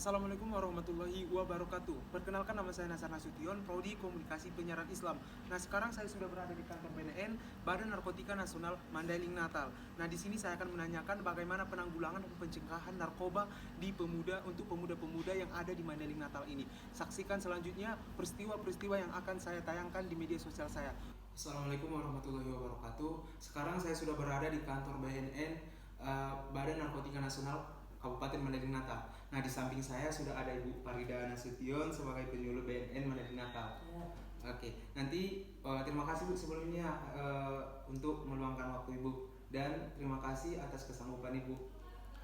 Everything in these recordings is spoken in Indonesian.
Assalamualaikum warahmatullahi wabarakatuh. Perkenalkan, nama saya Nasar Nasution, Prodi Komunikasi Penyiaran Islam. Nah, sekarang saya sudah berada di kantor BNN, Badan Narkotika Nasional Mandailing Natal. Nah, di sini saya akan menanyakan bagaimana penanggulangan dan pencegahan narkoba di untuk pemuda-pemuda yang ada di Mandailing Natal ini. Saksikan selanjutnya peristiwa-peristiwa yang akan saya tayangkan di media sosial saya. Assalamualaikum warahmatullahi wabarakatuh. Sekarang saya sudah berada di kantor BNN, Badan Narkotika Nasional Kabupaten Mandailing Natal. Nah, di samping saya sudah ada Ibu Farida Nasution sebagai penyuluh BNN Mandailing Natal. Ya. Oke, nanti terima kasih Bu sebelumnya untuk meluangkan waktu Ibu, dan terima kasih atas kesanggupan Ibu.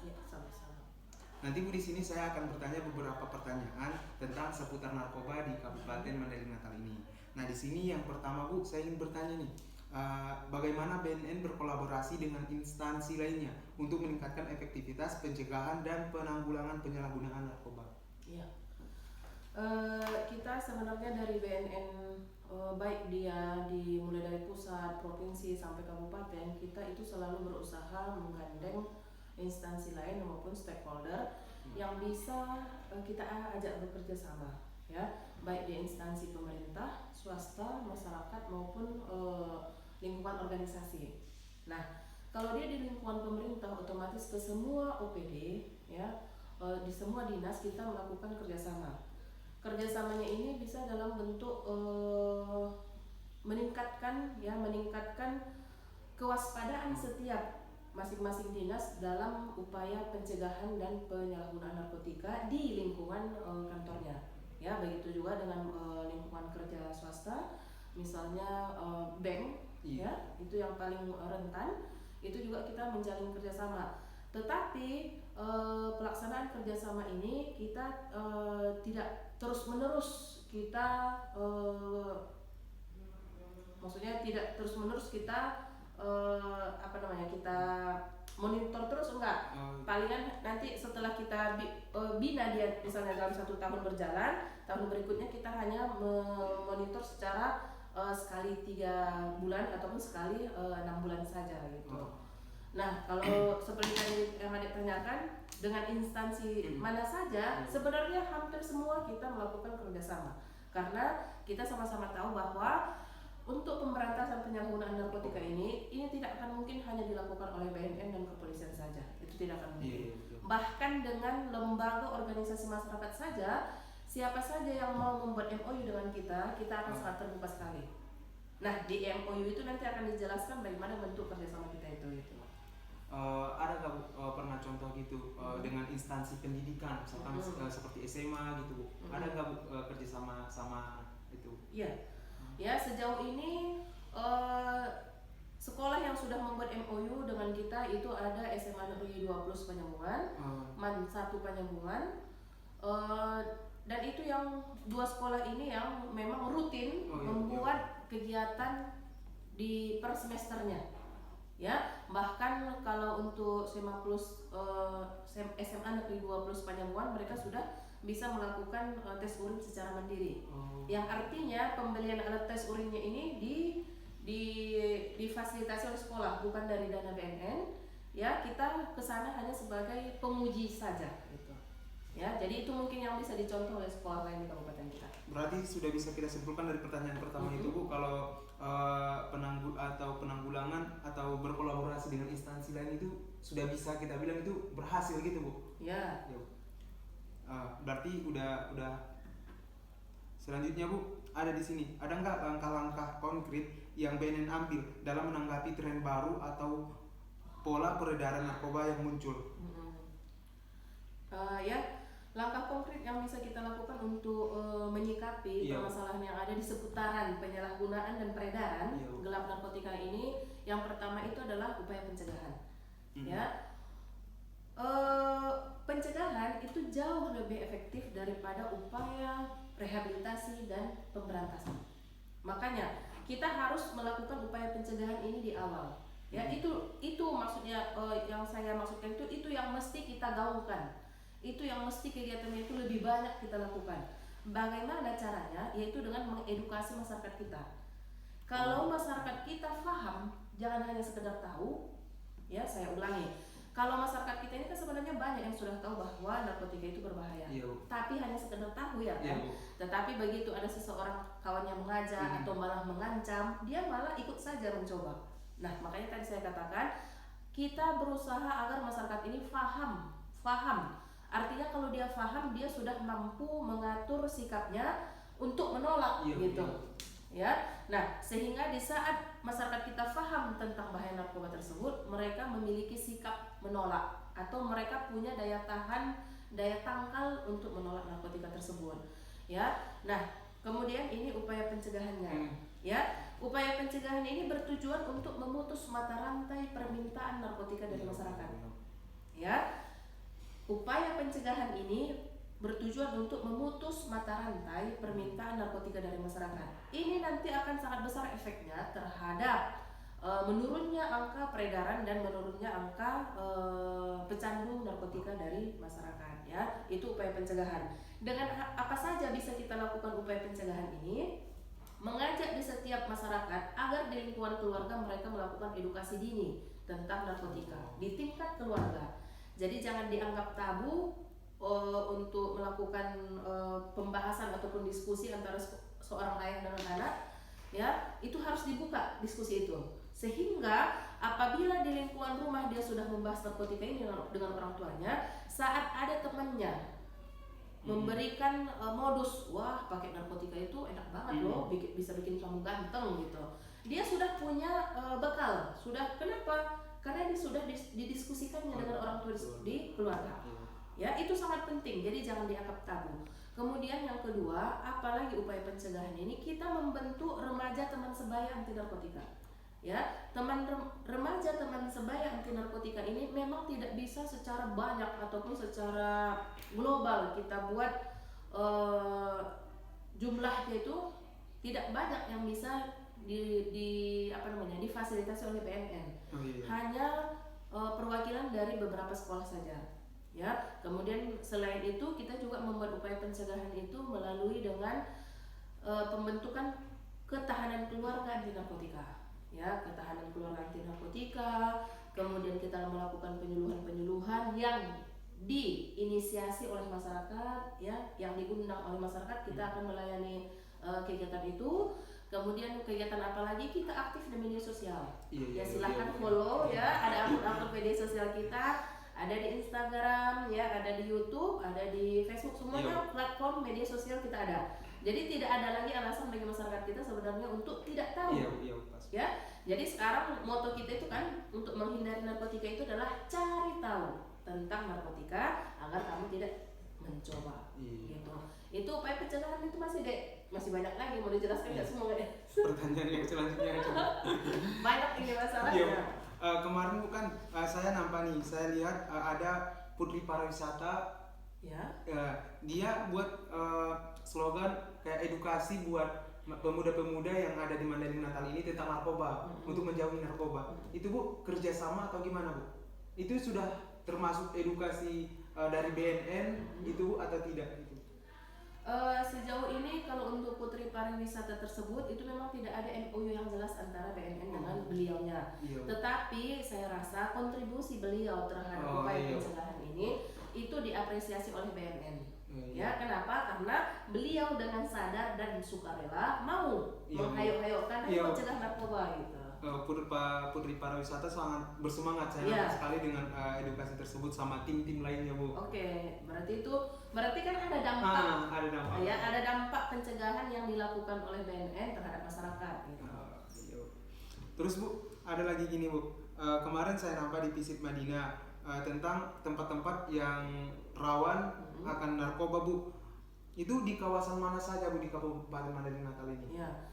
Ya, sama-sama. Nanti Bu, di sini saya akan bertanya beberapa pertanyaan tentang seputar narkoba di Kabupaten Mandailing Natal ini. Nah, di sini yang pertama Bu, saya ingin bertanya nih, bagaimana BNN berkolaborasi dengan instansi lainnya untuk meningkatkan efektivitas pencegahan dan penanggulangan penyalahgunaan narkoba? Ya, kita sebenarnya dari BNN, baik dia mulai dari pusat, provinsi sampai kabupaten, kita itu selalu berusaha menggandeng instansi lain maupun stakeholder yang bisa kita ajak bekerja sama, ya, baik di instansi pemerintah, swasta, masyarakat maupun lingkungan organisasi. Nah, kalau dia di lingkungan pemerintah, otomatis ke semua OPD, ya, di semua dinas kita melakukan kerjasama. Kerjasamanya ini bisa dalam bentuk meningkatkan kewaspadaan setiap masing-masing dinas dalam upaya pencegahan dan penyalahgunaan narkotika di lingkungan kantornya. Ya, begitu juga dengan lingkungan kerja swasta, misalnya bank. Ya, itu yang paling rentan, itu juga kita menjalin kerjasama. Tetapi pelaksanaan kerjasama ini kita tidak terus-menerus kita maksudnya tidak terus-menerus kita kita monitor terus, enggak. Palingan nanti setelah kita bina dia misalnya dalam 1 tahun berjalan, tahun berikutnya kita hanya memonitor secara sekali 3 bulan ataupun sekali 6 bulan saja gitu. Nah, kalau seperti tadi yang adik tanyakan, dengan instansi mana saja, sebenarnya hampir semua kita melakukan kerjasama, karena kita sama-sama tahu bahwa untuk pemberantasan penyalahgunaan narkotika ini tidak akan mungkin hanya dilakukan oleh BNN dan kepolisian saja, itu tidak akan mungkin. Bahkan dengan lembaga organisasi masyarakat saja, siapa saja yang mau membuat MOU dengan kita akan sangat terbuka sekali. Nah, di MOU itu nanti akan dijelaskan bagaimana bentuk kerjasama kita itu. Ada nggak pernah contoh gitu dengan instansi pendidikan, misalkan seperti SMA gitu Bu? Ada nggak kerjasama sama itu? Iya, ya, sejauh ini sekolah yang sudah membuat MOU dengan kita itu ada SMA Negeri 20 Penyambungan, MAN 1 Penyambungan, dan itu yang 2 sekolah ini yang memang rutin membuat kegiatan di per semesternya. Ya, bahkan kalau untuk SMA Negeri 20 Penyambungan, mereka sudah bisa melakukan tes urin secara mandiri. Yang artinya pembelian alat tes urinnya ini difasilitasi oleh sekolah, bukan dari dana BNN. Ya, kita kesana hanya sebagai penguji saja gitu. Ya, jadi itu mungkin yang bisa dicontoh oleh sekolah lain di kabupaten kita. Berarti sudah bisa kita simpulkan dari pertanyaan pertama itu Bu, kalau penanggulangan atau berkolaborasi dengan instansi lain itu sudah bisa kita bilang itu berhasil gitu Bu? Ya. Berarti udah. Selanjutnya Bu, ada di sini, ada nggak langkah-langkah konkret yang BNN ambil dalam menanggapi tren baru atau pola peredaran narkoba yang muncul? Langkah konkret yang bisa kita lakukan untuk menyikapi permasalahan yang ada di seputaran penyalahgunaan dan peredaran gelap narkotika ini, yang pertama itu adalah upaya pencegahan. Ya, pencegahan itu jauh lebih efektif daripada upaya rehabilitasi dan pemberantasan. Makanya kita harus melakukan upaya pencegahan ini di awal. Ya, itu maksudnya, yang saya maksudkan itu yang mesti kita gaungkan. Itu yang mesti kegiatannya itu lebih banyak kita lakukan. Bagaimana caranya? Yaitu dengan mengedukasi masyarakat kita. Kalau masyarakat kita paham, jangan hanya sekedar tahu, ya, saya ulangi, Kalau masyarakat kita ini kan sebenarnya banyak yang sudah tahu bahwa narkotika itu berbahaya, Iya, Bu. tapi hanya sekedar tahu ya Iya, kan. Bu. Tetapi begitu ada seseorang kawannya mengajak atau malah mengancam, dia malah ikut saja mencoba. Nah, makanya tadi saya katakan kita berusaha agar masyarakat ini paham. Artinya kalau dia paham, dia sudah mampu mengatur sikapnya untuk menolak, Iya, gitu. iya. Ya, nah sehingga di saat masyarakat kita paham tentang bahaya narkoba tersebut, mereka memiliki sikap menolak atau mereka punya daya tahan, daya tangkal untuk menolak narkotika tersebut. Ya, nah kemudian ini upaya pencegahannya. Ya, upaya pencegahan ini bertujuan untuk memutus mata rantai permintaan narkotika dari masyarakat. Ya, upaya pencegahan ini bertujuan untuk memutus mata rantai permintaan narkotika dari masyarakat. Ini nanti akan sangat besar efeknya terhadap menurunnya angka peredaran dan menurunnya angka pecandu narkotika dari masyarakat. Ya, itu upaya pencegahan. Dengan apa saja bisa kita lakukan upaya pencegahan ini? Mengajak di setiap masyarakat agar di lingkungan keluarga mereka melakukan edukasi dini tentang narkotika di tingkat keluarga. Jadi jangan dianggap tabu untuk melakukan pembahasan ataupun diskusi antara seorang ayah dan anak, ya itu harus dibuka diskusi itu, sehingga apabila di lingkungan rumah dia sudah membahas narkotika ini dengan orang tuanya, saat ada temannya memberikan modus, wah pakai narkotika itu enak banget loh, bisa bikin kamu ganteng gitu, dia sudah punya bekal, sudah kenapa? Karena dia sudah didiskusikannya dengan orang tua di keluarga. Ya, itu sangat penting, jadi jangan dianggap tabu. Kemudian yang kedua, apalagi upaya pencegahan ini, kita membentuk remaja teman sebaya anti narkotika. Ya, remaja teman sebaya anti narkotika ini memang tidak bisa secara banyak ataupun secara global kita buat jumlahnya itu tidak banyak yang bisa difasilitasi oleh BNN. Hanya perwakilan dari beberapa sekolah saja. Ya, kemudian selain itu kita juga membuat upaya pencegahan itu melalui dengan pembentukan ketahanan keluarga anti narkotika. Ya, ketahanan keluarga anti narkotika. Kemudian kita melakukan penyuluhan yang diinisiasi oleh masyarakat, ya, yang diundang oleh masyarakat. Kita akan melayani kegiatan itu. Kemudian kegiatan apa lagi, kita aktif di media sosial. Ya silahkan follow ya, ada akun-akun media sosial kita. Ada di Instagram, ya, ada di YouTube, ada di Facebook, semuanya platform media sosial kita ada. Jadi tidak ada lagi alasan bagi masyarakat kita sebenarnya untuk tidak tahu. Ya, jadi sekarang moto kita itu kan untuk menghindari narkotika itu adalah cari tahu tentang narkotika agar kamu tidak mencoba. Gitu. Itu upaya pencegahan itu masih banyak lagi, mau dijelaskan nggak semua ya? Pertanyaan yang selanjutnya coba. Banyak ini masalahnya. Kemarin bukan saya nampak nih, saya lihat ada Putri Pariwisata, ya. Dia buat slogan kayak edukasi buat pemuda-pemuda yang ada di Mandailing Natal ini tentang narkoba, untuk menjauhi narkoba. Itu Bu kerjasama atau gimana Bu? Itu sudah termasuk edukasi dari BNN itu Bu atau tidak? Sejauh ini kalau untuk Putri Pariwisata tersebut itu memang tidak ada MOU yang jelas antara BNN dengan beliaunya. Tetapi saya rasa kontribusi beliau terhadap upaya pencegahan ini itu diapresiasi oleh BNN. Ya, kenapa? Karena beliau dengan sadar dan sukarela mau menghayal-hayalkan mencegah narkoba gitu. Putri Pariwisata sangat bersemangat, saya sekali dengan edukasi tersebut sama tim-tim lainnya Bu. Oke, berarti kan ada dampak. Ada dampak. Ya, ada dampak pencegahan yang dilakukan oleh BNN terhadap masyarakat. Gitu. Terus Bu, ada lagi gini Bu, kemarin saya nampak di Visit Madinah tentang tempat-tempat yang rawan akan narkoba Bu. Itu di kawasan mana saja Bu di Kabupaten Mandailing Natal ini? Ya.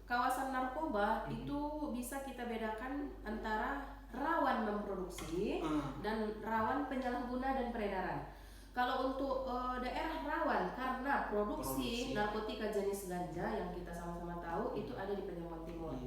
Kawasan narkoba itu bisa kita bedakan antara rawan memproduksi dan rawan penyalahguna dan peredaran. Kalau untuk daerah rawan karena produksi narkotika jenis ganja yang kita sama-sama tahu itu ada di Penyambang Timur,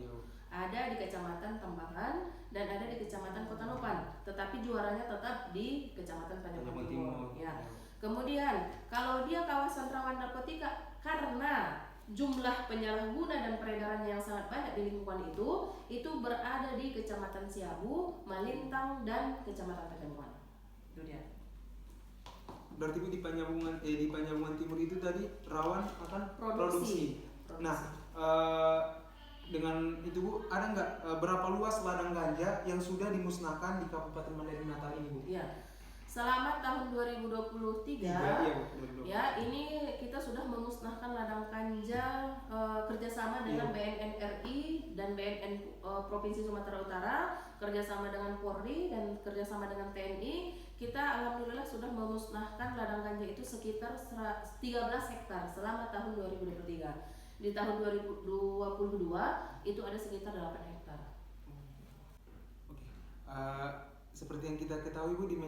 ada di Kecamatan Tambangan dan ada di Kecamatan Kota Nopan. Tetapi juaranya tetap di Kecamatan Penyambang Timur. Ya. Kemudian kalau dia kawasan rawan narkotika karena jumlah penyalahguna dan peredarannya yang sangat banyak di lingkungan itu berada di Kecamatan Siabu, Malintang, dan Kecamatan Teganuan. Itu dia. Berarti Bu di Panjabungan Timur itu tadi rawan akan produksi. Nah, dengan itu Bu, ada nggak berapa luas ladang ganja yang sudah dimusnahkan di Kabupaten Mandailing Natal ini Bu? Iya. Selama tahun 2023, ya ini kita sudah memusnahkan ladang ganja kerjasama dengan BNN RI dan BNN Provinsi Sumatera Utara, kerjasama dengan Polri dan kerjasama dengan TNI. Kita alhamdulillah sudah memusnahkan ladang ganja itu sekitar 13 hektar selama tahun 2023. Di tahun 2022 itu ada sekitar 8 hektar. Seperti yang kita ketahui Bu, di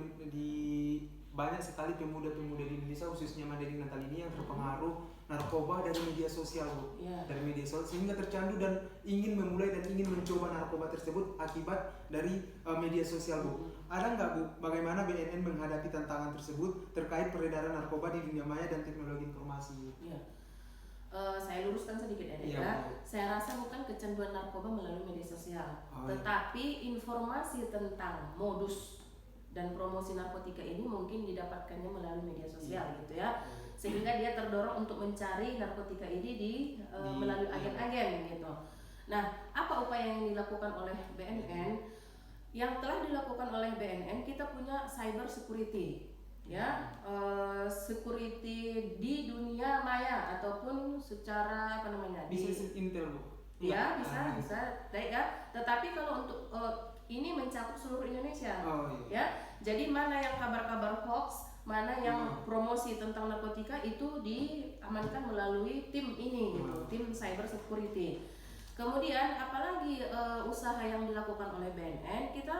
banyak sekali pemuda-pemuda di Indonesia khususnya Mandailing Natal ini yang terpengaruh narkoba dari media sosial Bu. Dari media sosial sehingga tercandu dan ingin memulai dan ingin mencoba narkoba tersebut akibat dari media sosial Bu. Ada nggak Bu, bagaimana BNN menghadapi tantangan tersebut terkait peredaran narkoba di dunia maya dan teknologi informasi? Saya luruskan sedikit ya. Saya rasa bukan kecanduan narkoba melalui media sosial, tetapi informasi tentang modus dan promosi narkotika ini mungkin didapatkannya melalui media sosial gitu ya, sehingga dia terdorong untuk mencari narkotika ini melalui agen-agen gitu. Nah, apa upaya yang dilakukan oleh BNN? Yang telah dilakukan oleh BNN, kita punya cyber security. Security di dunia maya ataupun secara bisnis intel Bu. Bisa ya. Tetapi kalau untuk ini mencakup seluruh Indonesia. Jadi mana yang kabar-kabar hoax, mana yang promosi tentang narkotika itu diamankan melalui tim ini gitu, tim cyber security. Kemudian apalagi usaha yang dilakukan oleh BNN, kita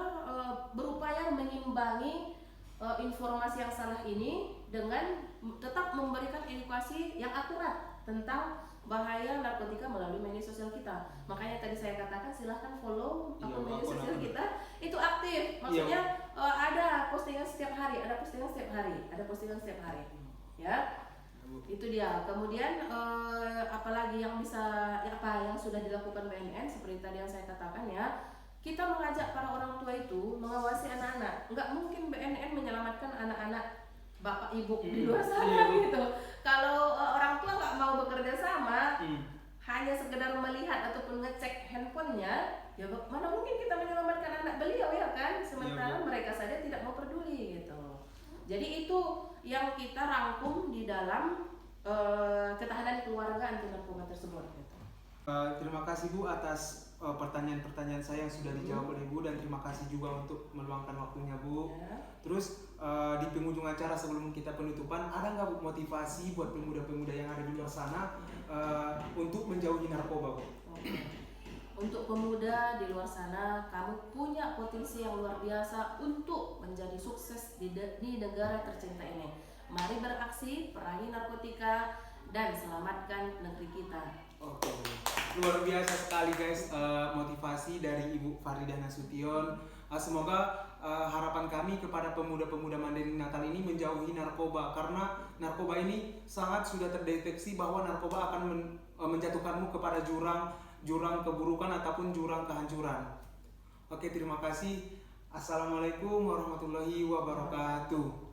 berupaya mengimbangi informasi yang salah ini dengan tetap memberikan edukasi yang akurat tentang bahaya narkotika melalui media sosial kita. Makanya tadi saya katakan silahkan follow akun media sosial kita, itu aktif. Maksudnya ada postingan setiap hari, ya. Itu dia. Kemudian apalagi yang yang sudah dilakukan BNN seperti tadi yang saya katakan ya. Kita mengajak para orang tua itu mengawasi anak-anak. Nggak mungkin BNN menyelamatkan anak-anak bapak ibu di luar sana gitu. Kalau orang tua nggak mau bekerja sama, hanya sekedar melihat ataupun ngecek handphonenya, ya mana mungkin kita menyelamatkan anak beliau ya kan? Sementara mereka saja tidak mau peduli gitu. Jadi itu yang kita rangkum di dalam ketahanan keluarga anti narkoba tersebut. Gitu. Terima kasih Bu atas pertanyaan-pertanyaan saya yang sudah dijawab oleh Bu, dan terima kasih juga untuk meluangkan waktunya Bu. Terus di penghujung acara sebelum kita penutupan, ada nggak Bu motivasi buat pemuda-pemuda yang ada di luar sana untuk menjauhi narkoba Bu? Untuk pemuda di luar sana, kamu punya potensi yang luar biasa untuk menjadi sukses di negara tercinta ini. Mari beraksi, perangi narkotika, dan selamatkan negeri kita. Oke, luar biasa sekali guys motivasi dari Ibu Faridah Nasution. Semoga harapan kami kepada pemuda-pemuda Mandailing Natal ini menjauhi narkoba, karena narkoba ini sangat sudah terdeteksi bahwa narkoba akan menjatuhkanmu kepada jurang keburukan ataupun jurang kehancuran. Oke, terima kasih. Assalamualaikum warahmatullahi wabarakatuh.